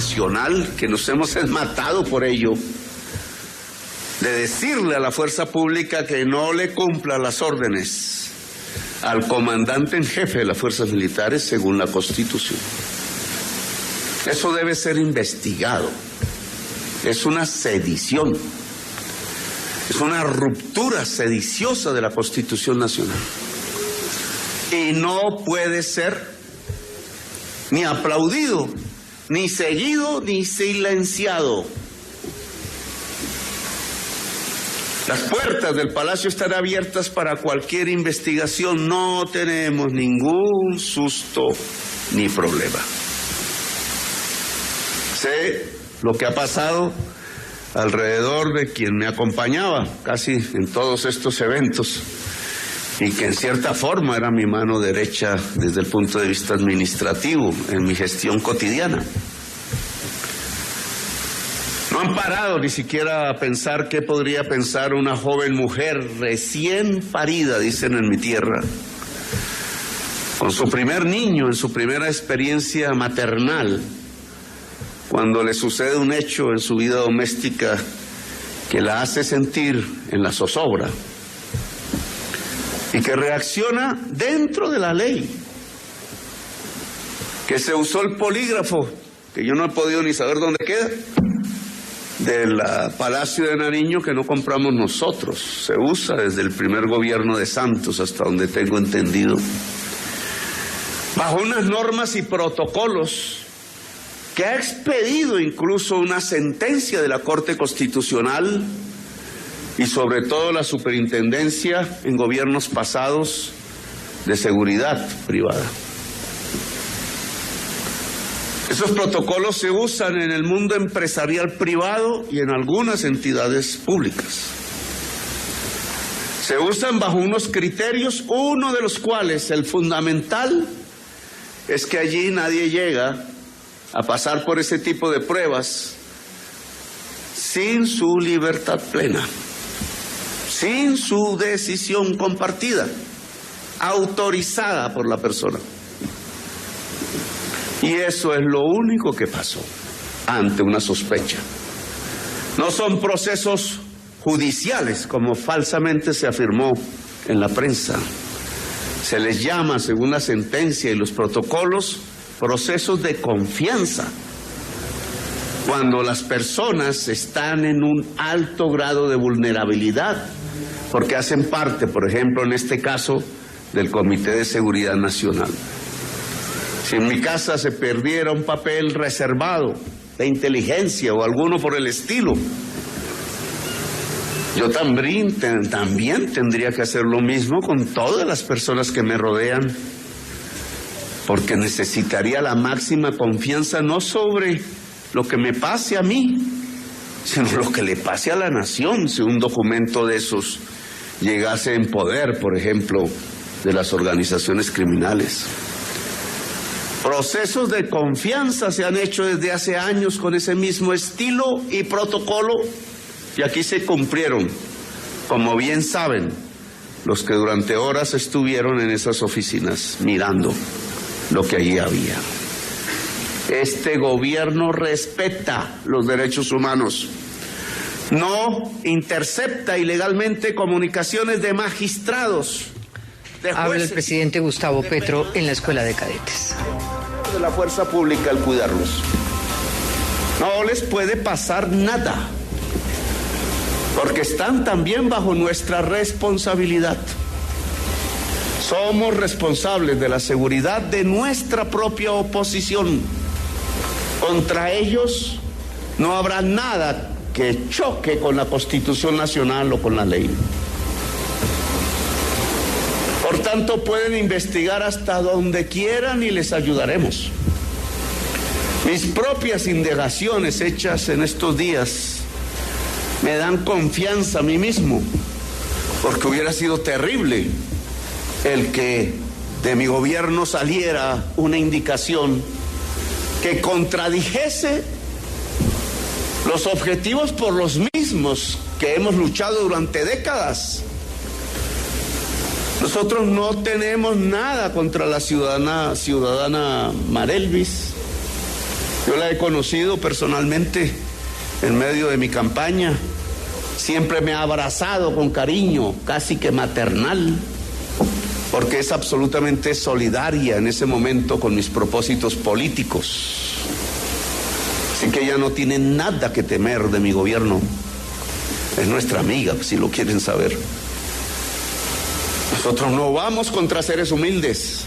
nacional, que nos hemos matado por ello, de decirle a la fuerza pública que no le cumpla las órdenes al comandante en jefe de las fuerzas militares según la Constitución. Eso debe ser investigado. Es una sedición. Es una ruptura sediciosa de la Constitución Nacional. Y no puede ser ni aplaudido, ni seguido, ni silenciado. Las puertas del Palacio están abiertas para cualquier investigación. No tenemos ningún susto ni problema. Sé lo que ha pasado alrededor de quien me acompañaba casi en todos estos eventos y que en cierta forma era mi mano derecha desde el punto de vista administrativo en mi gestión cotidiana. No han parado ni siquiera a pensar qué podría pensar una joven mujer recién parida, dicen en mi tierra, con su primer niño en su primera experiencia maternal, cuando le sucede un hecho en su vida doméstica que la hace sentir en la zozobra y que reacciona dentro de la ley, que se usó el polígrafo, que yo no he podido ni saber dónde queda, del Palacio de Nariño, que no compramos nosotros, se usa desde el primer gobierno de Santos, hasta donde tengo entendido, bajo unas normas y protocolos que ha expedido incluso una sentencia de la Corte Constitucional y sobre todo la superintendencia en gobiernos pasados de seguridad privada. Esos protocolos se usan en el mundo empresarial privado y en algunas entidades públicas. Se usan bajo unos criterios, uno de los cuales, el fundamental, es que allí nadie llega a pasar por ese tipo de pruebas sin su libertad plena, sin su decisión compartida, autorizada por la persona. Y eso es lo único que pasó ante una sospecha. No son procesos judiciales, como falsamente se afirmó en la prensa. Se les llama, según la sentencia y los protocolos, procesos de confianza, cuando las personas están en un alto grado de vulnerabilidad, porque hacen parte, por ejemplo, en este caso, del Comité de Seguridad Nacional. Si en mi casa se perdiera un papel reservado de inteligencia o alguno por el estilo, yo también tendría que hacer lo mismo con todas las personas que me rodean, porque necesitaría la máxima confianza no sobre lo que me pase a mí, sino lo que le pase a la nación si un documento de esos llegase en poder, por ejemplo, de las organizaciones criminales. Procesos de confianza se han hecho desde hace años con ese mismo estilo y protocolo, y aquí se cumplieron, como bien saben los que durante horas estuvieron en esas oficinas mirando lo que allí había. Este gobierno respeta los derechos humanos, no intercepta ilegalmente comunicaciones de magistrados, de jueces. Habla el presidente Gustavo Petro en la Escuela de Cadetes. De la fuerza pública al cuidarlos. No les puede pasar nada, porque están también bajo nuestra responsabilidad. Somos responsables de la seguridad de nuestra propia oposición. Contra ellos no habrá nada que choque con la Constitución Nacional o con la ley. Por tanto, pueden investigar hasta donde quieran y les ayudaremos. Mis propias indagaciones hechas en estos días me dan confianza a mí mismo, porque hubiera sido terrible el que de mi gobierno saliera una indicación que contradijese los objetivos por los mismos que hemos luchado durante décadas. Nosotros no tenemos nada contra la ciudadana Marelvis. Yo la he conocido personalmente en medio de mi campaña. Siempre me ha abrazado con cariño, casi que maternal, porque es absolutamente solidaria en ese momento con mis propósitos políticos. Así que ella no tiene nada que temer de mi gobierno. Es nuestra amiga, si lo quieren saber. Nosotros no vamos contra seres humildes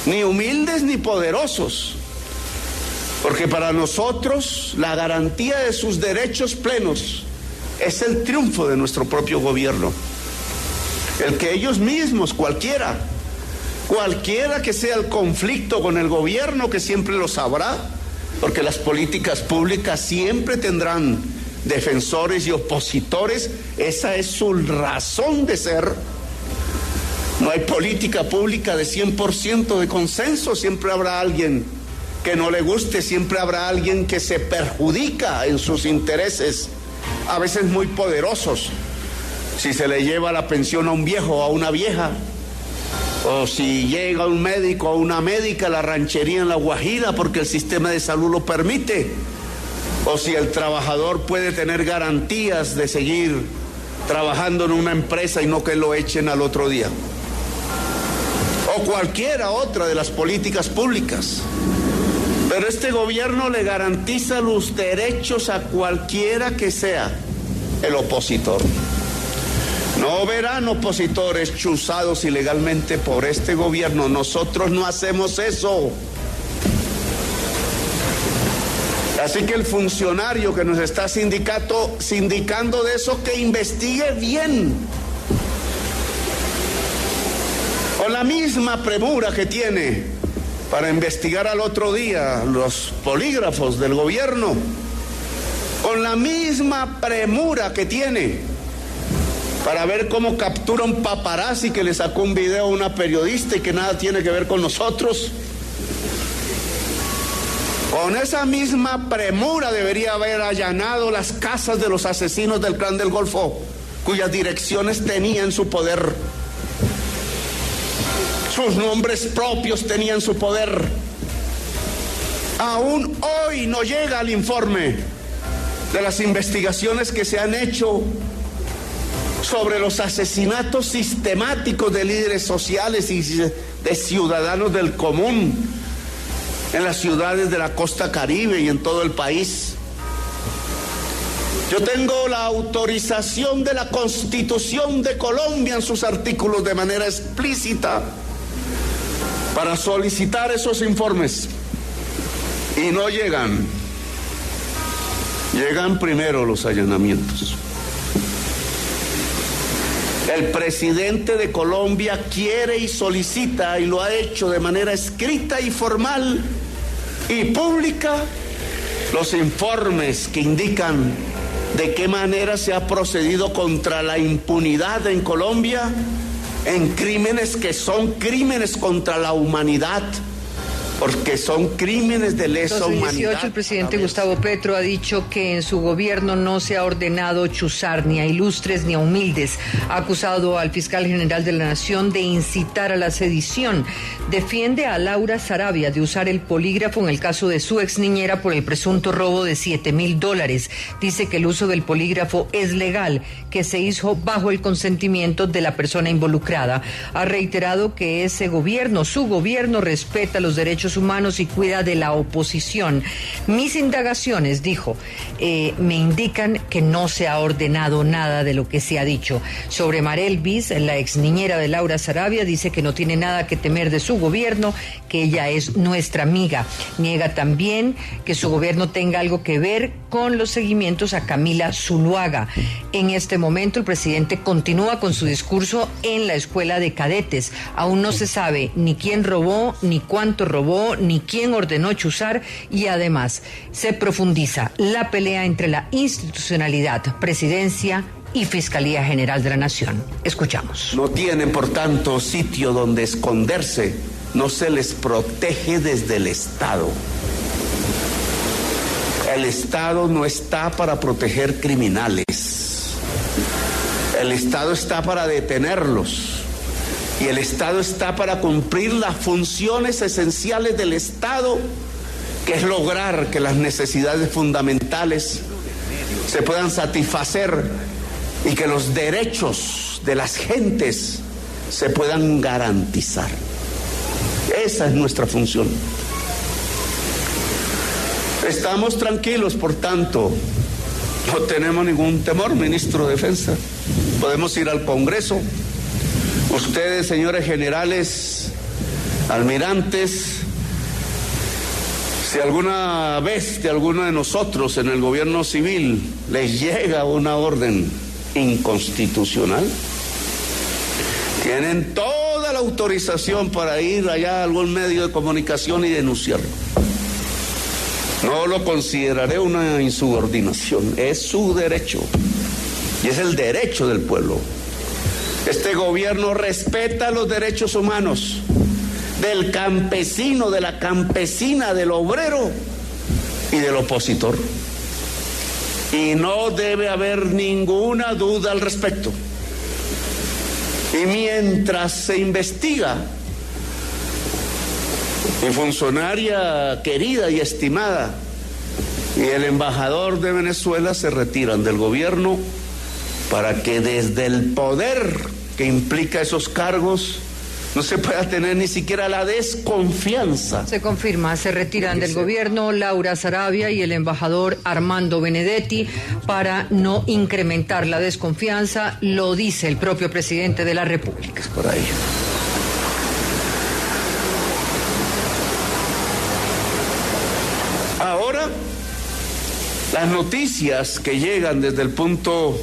ni poderosos, porque para nosotros la garantía de sus derechos plenos es el triunfo de nuestro propio gobierno. El que ellos mismos, cualquiera que sea el conflicto con el gobierno, que siempre lo sabrá, porque las políticas públicas siempre tendrán defensores y opositores, esa es su razón de ser. No hay política pública de 100% de consenso, siempre habrá alguien que no le guste, siempre habrá alguien que se perjudica en sus intereses, a veces muy poderosos. Si se le lleva la pensión a un viejo o a una vieja, o si llega un médico o una médica a la ranchería en La Guajira porque el sistema de salud lo permite, o si el trabajador puede tener garantías de seguir trabajando en una empresa y no que lo echen al otro día, o cualquiera otra de las políticas públicas. Pero este gobierno le garantiza los derechos a cualquiera que sea el opositor. No verán opositores chuzados ilegalmente por este gobierno. Nosotros no hacemos eso. Así que el funcionario que nos está sindicando de eso, que investigue bien. Con la misma premura que tiene para investigar al otro día los polígrafos del gobierno, con la misma premura que tiene para ver cómo captura un paparazzi que le sacó un video a una periodista y que nada tiene que ver con nosotros. Con esa misma premura debería haber allanado las casas de los asesinos del Clan del Golfo, cuyas direcciones tenía en su poder. Sus nombres propios tenían su poder. Aún hoy no llega el informe de las investigaciones que se han hecho sobre los asesinatos sistemáticos de líderes sociales y de ciudadanos del común en las ciudades de la costa Caribe y en todo el país. Yo tengo la autorización de la Constitución de Colombia en sus artículos de manera explícita para solicitar esos informes, y no llegan. Llegan primero los allanamientos. El presidente de Colombia quiere y solicita, y lo ha hecho de manera escrita y formal y pública, los informes que indican de qué manera se ha procedido contra la impunidad en Colombia en crímenes que son crímenes contra la humanidad, porque son crímenes de lesa humanidad. El presidente Gustavo Petro ha dicho que en su gobierno no se ha ordenado chuzar ni a ilustres ni a humildes. Ha acusado al fiscal general de la Nación de incitar a la sedición. Defiende a Laura Sarabia de usar el polígrafo en el caso de su ex niñera por el presunto robo de $7,000. Dice que el uso del polígrafo es legal, que se hizo bajo el consentimiento de la persona involucrada. Ha reiterado que ese gobierno, su gobierno, respeta los derechos humanos y cuida de la oposición. Mis indagaciones, dijo, me indican que no se ha ordenado nada de lo que se ha dicho. Sobre Marelvis, la ex niñera de Laura Sarabia, dice que no tiene nada que temer de su gobierno, que ella es nuestra amiga. Niega también que su gobierno tenga algo que ver con los seguimientos a Camila Zuluaga. En este momento el presidente continúa con su discurso en la escuela de cadetes. Aún no se sabe ni quién robó, ni cuánto robó, ni quién ordenó chuzar, y además se profundiza la pelea entre la institucionalidad, presidencia y Fiscalía General de la Nación. Escuchamos. No tienen, por tanto, sitio donde esconderse. No se les protege desde el Estado. El Estado no está para proteger criminales. El Estado está para detenerlos. Y el Estado está para cumplir las funciones esenciales del Estado, que es lograr que las necesidades fundamentales se puedan satisfacer y que los derechos de las gentes se puedan garantizar. Esa es nuestra función. Estamos tranquilos, por tanto, no tenemos ningún temor, ministro de Defensa. Podemos ir al Congreso. Ustedes, señores generales, almirantes, si alguna vez de alguno de nosotros en el gobierno civil les llega una orden inconstitucional, tienen toda la autorización para ir allá a algún medio de comunicación y denunciarlo. No lo consideraré una insubordinación, es su derecho y es el derecho del pueblo. Este gobierno respeta los derechos humanos del campesino, de la campesina, del obrero y del opositor. Y no debe haber ninguna duda al respecto. Y mientras se investiga, mi funcionaria querida y estimada y el embajador de Venezuela se retiran del gobierno para que desde el poder que implica esos cargos no se pueda tener ni siquiera la desconfianza. Se confirma, se retiran del gobierno Laura Saravia y el embajador Armando Benedetti para no incrementar la desconfianza, lo dice el propio presidente de la República. Es por ahí. Ahora, las noticias que llegan desde el punto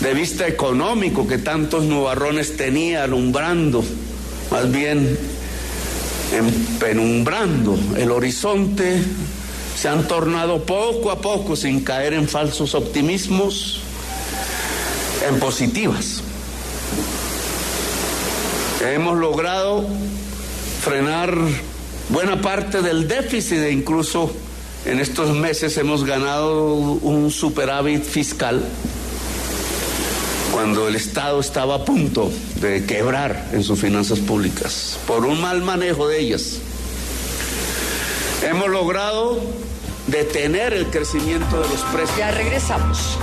de vista económico que tantos nubarrones tenía alumbrando, más bien penumbrando el horizonte, se han tornado poco a poco, sin caer en falsos optimismos, en positivas. Hemos logrado frenar buena parte del déficit e incluso en estos meses hemos ganado un superávit fiscal cuando el Estado estaba a punto de quebrar en sus finanzas públicas por un mal manejo de ellas. Hemos logrado detener el crecimiento de los precios. Ya regresamos.